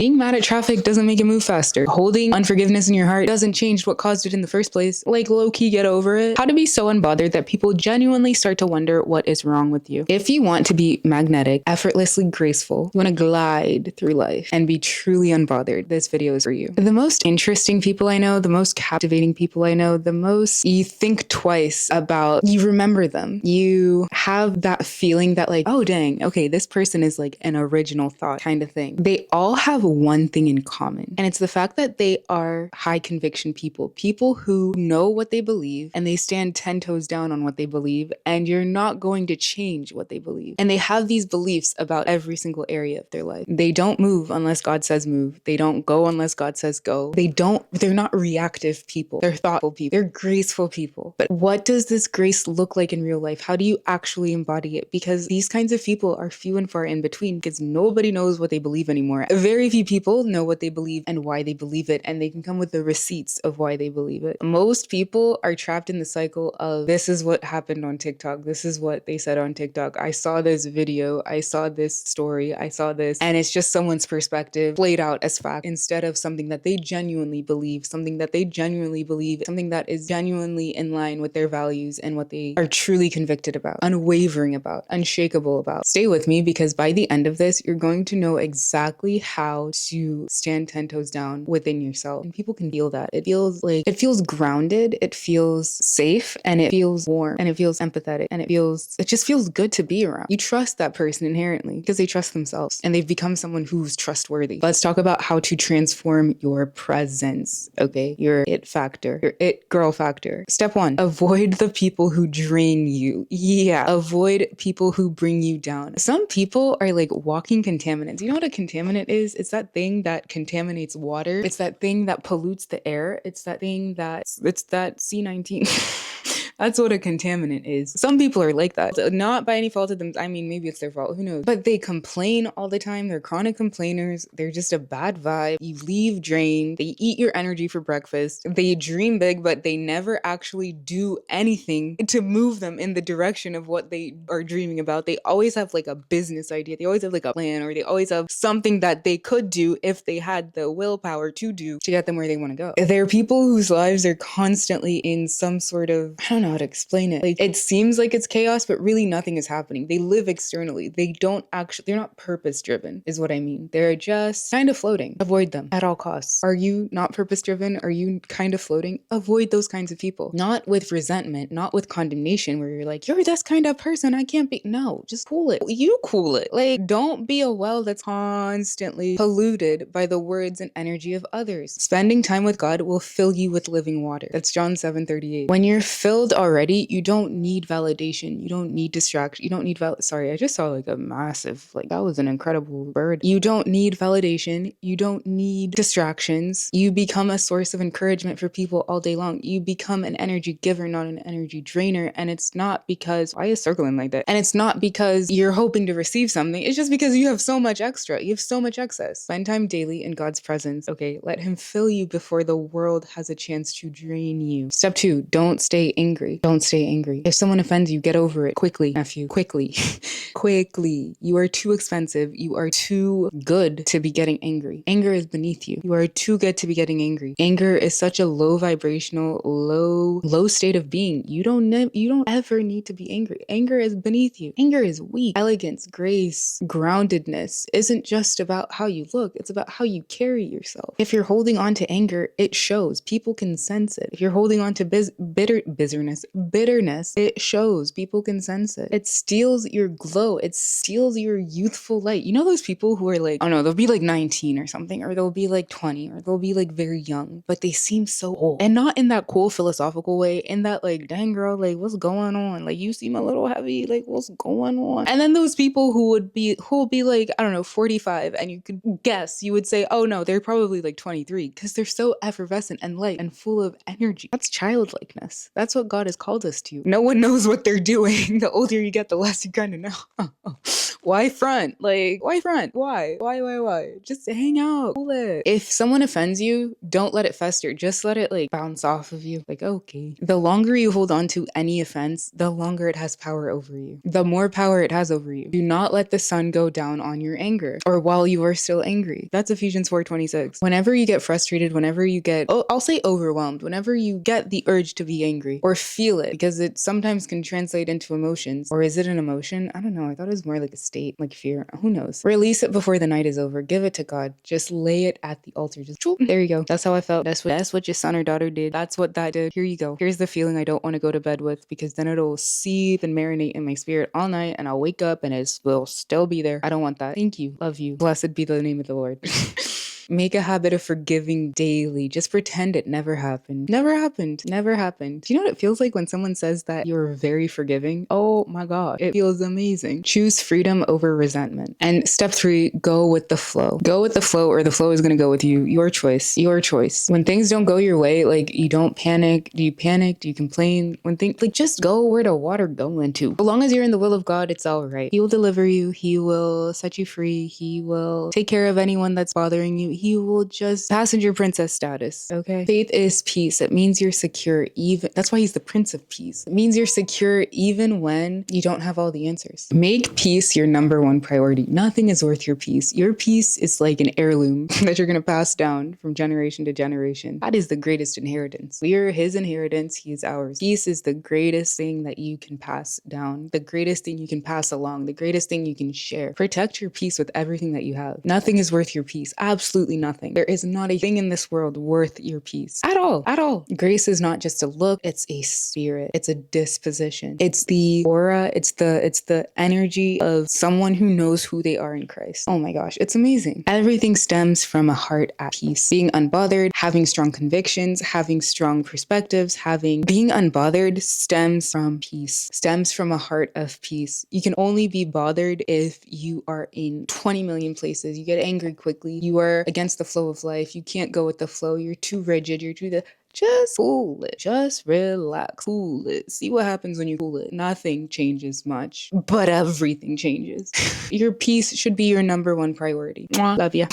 Being mad at traffic doesn't make it move faster. Holding unforgiveness in your heart doesn't change what caused it in the first place. Like, low-key, get over it. How to be so unbothered that people genuinely start to wonder what is wrong with you. If you want to be magnetic, effortlessly graceful, you want to glide through life and be truly unbothered, this video is for you. The most interesting people I know, the most captivating people I know, the most you think twice about, you remember them. You have that feeling that like, oh dang, okay, this person is like an original thought kind of thing. They all have one thing in common, and it's the fact that they are high conviction people who know what they believe and they stand 10 toes down on what they believe, and you're not going to change what they believe. And they have these beliefs about every single area of their life. They don't move unless God says move. They don't go unless God says go. They're not reactive people. They're thoughtful people. They're graceful people. But what does this grace look like in real life? How do you actually embody it? Because these kinds of people are few and far in between, because nobody knows what they believe anymore. Very few people know what they believe and why they believe it, and they can come with the receipts of why they believe it. Most people are trapped in the cycle of, this is what happened on TikTok. This is what they said on TikTok. I saw this video. I saw this story. I saw this. And it's just someone's perspective played out as fact instead of something that they genuinely believe, something that is genuinely in line with their values and what they are truly convicted about, unwavering about, unshakable about. Stay with me, because by the end of this, you're going to know exactly how to stand 10 toes down within yourself. And people can feel that. It feels grounded, it feels safe, and it feels warm, and it feels empathetic, and it just feels good to be around. You trust that person inherently because they trust themselves and they've become someone who's trustworthy. Let's talk about how to transform your presence, okay? Your it factor, your it girl factor. Step 1, avoid the people who drain you. Yeah, avoid people who bring you down. Some people are like walking contaminants. You know what a contaminant is? It's that thing that contaminates water. It's that thing that pollutes the air. It's that C19. That's what a contaminant is. Some people are like that. So not by any fault of them. I mean, maybe it's their fault. Who knows? But they complain all the time. They're chronic complainers. They're just a bad vibe. You leave drained. They eat your energy for breakfast. They dream big, but they never actually do anything to move them in the direction of what they are dreaming about. They always have like a business idea. They always have like a plan, or they always have something that they could do if they had the willpower to do to get them where they want to go. They're people whose lives are constantly in some sort of, I don't know how to explain it. Like, it seems like it's chaos, but really nothing is happening. They live externally. They're not purpose driven, is what I mean. They're just kind of floating. Avoid them at all costs. Are you not purpose driven? Are you kind of floating? Avoid those kinds of people. Not with resentment, not with condemnation, where you're like, you're this kind of person, I can't be. No, just cool it. You cool it. Like, don't be a well that's constantly polluted by the words and energy of others. Spending time with God will fill you with living water. That's John 7:38. When you're filled already, you don't need validation. You don't need distraction. You don't need sorry, I just saw like a massive, like, that was an incredible bird. You don't need validation. You don't need distractions. You become a source of encouragement for people all day long. You become an energy giver, not an energy drainer. And it's not because, why is circling like that? And it's not because you're hoping to receive something. It's just because you have so much extra. You have so much excess. Spend time daily in God's presence. Okay, let him fill you before the world has a chance to drain you. Step 2, don't stay angry. Don't stay angry. If someone offends you, get over it quickly, nephew. Quickly. Quickly. You are too expensive. You are too good to be getting angry. Anger is beneath you. You are too good to be getting angry. Anger is such a low vibrational, low state of being. You don't ever need to be angry. Anger is beneath you. Anger is weak. Elegance, grace, groundedness isn't just about how you look. It's about how you carry yourself. If you're holding on to anger, it shows. People can sense it. If you're holding on to bitterness, it shows. People can sense it. It steals your glow. It steals your youthful light. You know those people who are like, I don't know, they'll be like 19 or something, or they'll be like 20, or they'll be like very young, but they seem so old. And not in that cool philosophical way, in that like, dang girl, like, what's going on? Like, you seem a little heavy, like, what's going on? And then those people who will be like, I don't know, 45, and you could guess, you would say, oh no, they're probably like 23, because they're so effervescent and light and full of energy. That's childlikeness. That's what God God has called us to. No one knows what they're doing. The older you get, the less you kind of know. Why front? Like, why front? Why? Why? Just hang out. Cool it. If someone offends you, don't let it fester. Just let it like bounce off of you. Like, okay. The longer you hold on to any offense, the longer it has power over you. The more power it has over you. Do not let the sun go down on your anger or while you are still angry. That's Ephesians 4:26. Whenever you get frustrated, whenever you get, I'll say overwhelmed, whenever you get the urge to be angry or feel it, because it sometimes can translate into emotions. Or is it an emotion? I don't know. I thought it was more like a state, like fear. Who knows? Release it before the night is over. Give it to God. Just lay it at the altar. Just there you go. That's how I felt. That's what your son or daughter did. That's what that did. Here you go. Here's the feeling I don't want to go to bed with, because then it'll seethe and marinate in my spirit all night, and I'll wake up and it will still be there. I don't want that. Thank you. Love you. Blessed be the name of the Lord. Make a habit of forgiving daily. Just pretend it never happened. Never happened. Never happened. Do you know what it feels like when someone says that you're very forgiving? Oh my God. It feels amazing. Choose freedom over resentment. And step 3, go with the flow. Go with the flow, or the flow is going to go with you. Your choice. Your choice. When things don't go your way, like, you don't panic. Do you panic? Do you complain? When things, like, just go where the water going to. As long as you're in the will of God, it's all right. He will deliver you. He will set you free. He will take care of anyone that's bothering you. He will just passenger princess status. Okay. Faith is peace. It means you're secure. Even that's why he's the Prince of Peace. It means you're secure even when you don't have all the answers. Make peace your number one priority. Nothing is worth your peace. Your peace is like an heirloom that you're going to pass down from generation to generation. That is the greatest inheritance. We are his inheritance. He is ours. Peace is the greatest thing that you can pass down. The greatest thing you can pass along. The greatest thing you can share. Protect your peace with everything that you have. Nothing is worth your peace. Absolutely nothing. There is not a thing in this world worth your peace. At all. At all. Grace is not just a look, it's a spirit. It's a disposition. It's the aura. It's the energy of someone who knows who they are in Christ. Oh my gosh. It's amazing. Everything stems from a heart at peace. Being unbothered, having strong convictions, having strong perspectives, being unbothered stems from peace. Stems from a heart of peace. You can only be bothered if you are in 20 million places. You get angry quickly. You are against the flow of life. You can't go with the flow. You're too rigid. Just cool it. Just relax. Cool it. See what happens when you cool it. Nothing changes much, but everything changes. Your peace should be your number one priority. Mwah. Love ya.